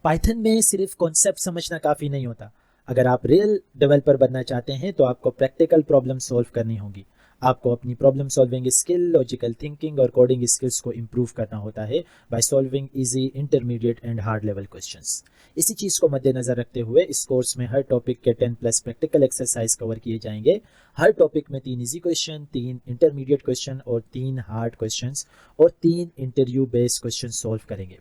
Python में सिर्फ concept समझना काफ़ी नहीं होता। अगर आप रियल डेवलपर बनना चाहते हैं तो आपको प्रैक्टिकल प्रॉब्लम सॉल्व करनी होगी। आपको अपनी problem solving skill, logical thinking और कोडिंग स्किल्स को इम्प्रूव करना होता है by solving easy, intermediate and hard level questions. इसी चीज़ को मद्देनजर रखते हुए इस कोर्स में हर टॉपिक के 10+ प्रैक्टिकल एक्सरसाइज कवर किए जाएंगे। हर टॉपिक में 3 इजी क्वेश्चन, 3 इंटरमीडिएट क्वेश्चन और 3 हार्ड क्वेश्चंस और 3 इंटरव्यू बेस्ड क्वेश्चन सॉल्व करेंगे।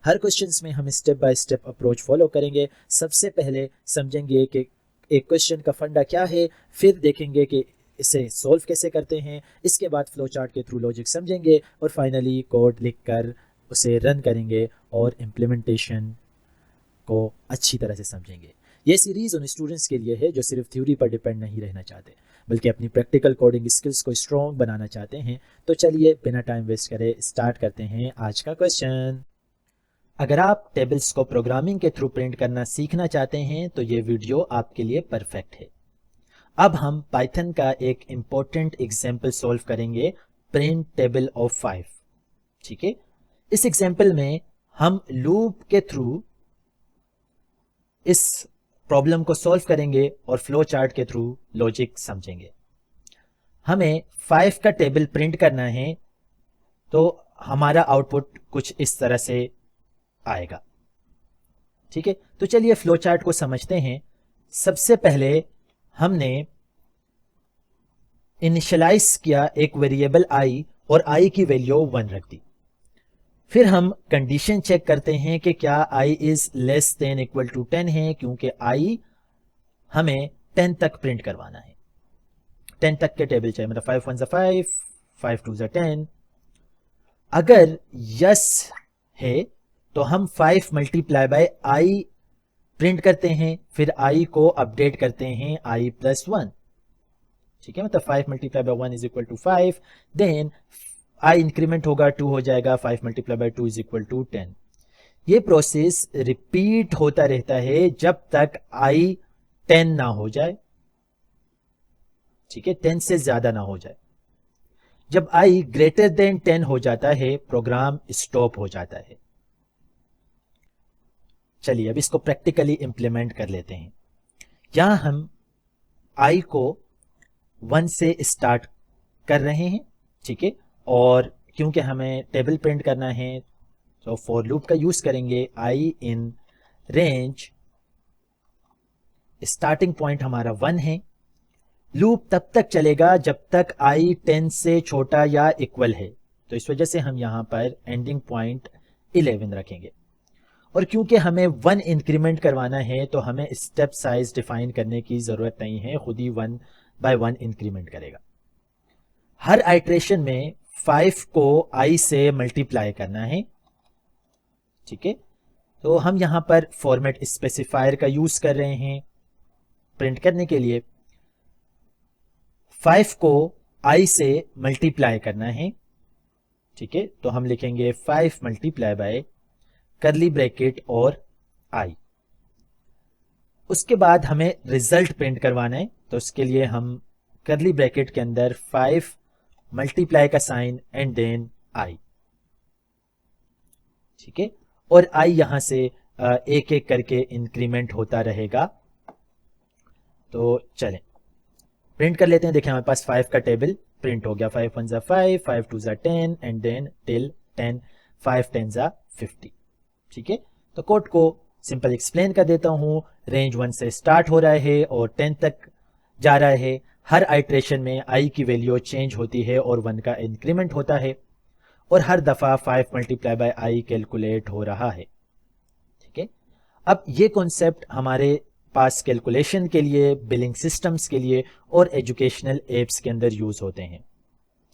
हर क्वेश्चंस में हम step by step approach follow करेंगे। सबसे पहले समझेंगे कि एक क्वेश्चन का फंडा क्या है, फिर देखेंगे कि इसे सॉल्व कैसे करते हैं, इसके बाद फ्लो चार्ट के थ्रू लॉजिक समझेंगे और फाइनली कोड लिखकर उसे रन करेंगे और इम्प्लीमेंटेशन को अच्छी तरह से समझेंगे। ये सीरीज़ उन स्टूडेंट्स के लिए है जो सिर्फ थ्योरी पर डिपेंड नहीं रहना चाहते बल्कि अपनी प्रैक्टिकल कोडिंग स्किल्स को स्ट्रॉन्ग बनाना चाहते हैं। तो चलिए बिना टाइम वेस्ट करे स्टार्ट करते हैं आज का क्वेश्चन। अगर आप टेबल्स को प्रोग्रामिंग के थ्रू प्रिंट करना सीखना चाहते हैं तो ये वीडियो आपके लिए परफेक्ट है। अब हम पाइथन का एक इम्पोर्टेंट एग्जाम्पल सॉल्व करेंगे, प्रिंट टेबल ऑफ 5। ठीक है, इस एग्जाम्पल में हम लूप के थ्रू इस प्रॉब्लम को सॉल्व करेंगे और फ्लो चार्ट के थ्रू लॉजिक समझेंगे। हमें 5 का टेबल प्रिंट करना है तो हमारा आउटपुट कुछ इस तरह से आएगा। ठीक है, तो चलिए फ्लो चार्ट को समझते हैं। सबसे पहले हमने इनिशियलाइज किया एक वेरिएबल i और i की वैल्यू 1 रख दी। फिर हम कंडीशन चेक करते हैं कि क्या i is less than equal to 10 है, क्योंकि i हमें 10 तक प्रिंट करवाना है। 10 तक के टेबल चाहिए, मतलब 5 1 5, 5 2 10। अगर यस है तो हम 5 मल्टीप्लाई बाय i प्रिंट करते हैं, फिर i को अपडेट करते हैं i प्लस 1। ठीक है, मतलब 5 multiply by 1 is equal to 5, then i increment होगा, 2 हो जाएगा, 5 multiply by 2 is equal to 10। ये प्रोसेस रिपीट होता रहता है जब तक i 10 ना हो जाए। ठीक है, 10 से ज्यादा ना हो जाए। जब i ग्रेटर देन 10 हो जाता है प्रोग्राम स्टॉप हो जाता है। चलिए अब इसको प्रैक्टिकली इंप्लीमेंट कर लेते हैं। यहां हम i को 1 से स्टार्ट कर रहे हैं। ठीक है, और क्योंकि हमें टेबल प्रिंट करना है तो फॉर लूप का यूज करेंगे। i in range, starting point हमारा 1 है। लूप तब तक चलेगा जब तक i 10 से छोटा या इक्वल है, तो इस वजह से हम यहां पर एंडिंग पॉइंट 11 रखेंगे। और क्योंकि हमें 1 इंक्रीमेंट करवाना है तो हमें स्टेप साइज डिफाइन करने की जरूरत नहीं है, खुद ही 1 बाय 1 इंक्रीमेंट करेगा। हर आइट्रेशन में 5 को i से मल्टीप्लाई करना है। ठीक है, तो हम यहां पर फॉर्मेट स्पेसिफायर का यूज कर रहे हैं प्रिंट करने के लिए। 5 को i से मल्टीप्लाई करना है। ठीक है, तो हम लिखेंगे 5 मल्टीप्लाई बाय करली ब्रैकेट और i। उसके बाद हमें रिजल्ट प्रिंट करवाना है, तो उसके लिए हम करली ब्रैकेट के अंदर 5 मल्टीप्लाई का साइन एंड देन i। ठीक है, और i यहां से एक एक करके इंक्रीमेंट होता रहेगा। तो चलें प्रिंट कर लेते हैं। देखिए हमारे पास 5 का टेबल प्रिंट हो गया। 5 1 5, 5 2 10 एंड देन टिल 10, 5 10 50। ठीक है, तो कोड को सिंपल एक्सप्लेन कर देता हूं। रेंज 1 से स्टार्ट हो रहा है और 10 तक जा रहा है। हर आइट्रेशन में i की वैल्यू चेंज होती है और 1 का इंक्रीमेंट होता है, और हर दफा 5 मल्टीप्लाई बाय i कैलकुलेट हो रहा है। ठीक है, अब ये कॉन्सेप्ट हमारे पास कैलकुलेशन के लिए, बिलिंग सिस्टम्स के लिए और एजुकेशनल एप्स के अंदर यूज होते हैं।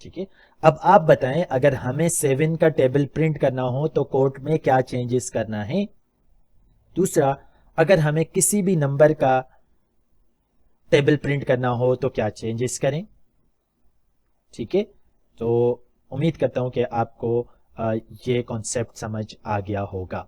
ठीक है, अब आप बताएं अगर हमें 7 का टेबल प्रिंट करना हो तो कोड में क्या चेंजेस करना है। दूसरा, अगर हमें किसी भी नंबर का टेबल प्रिंट करना हो तो क्या चेंजेस करें। ठीक है, तो उम्मीद करता हूं कि आपको ये कॉन्सेप्ट समझ आ गया होगा।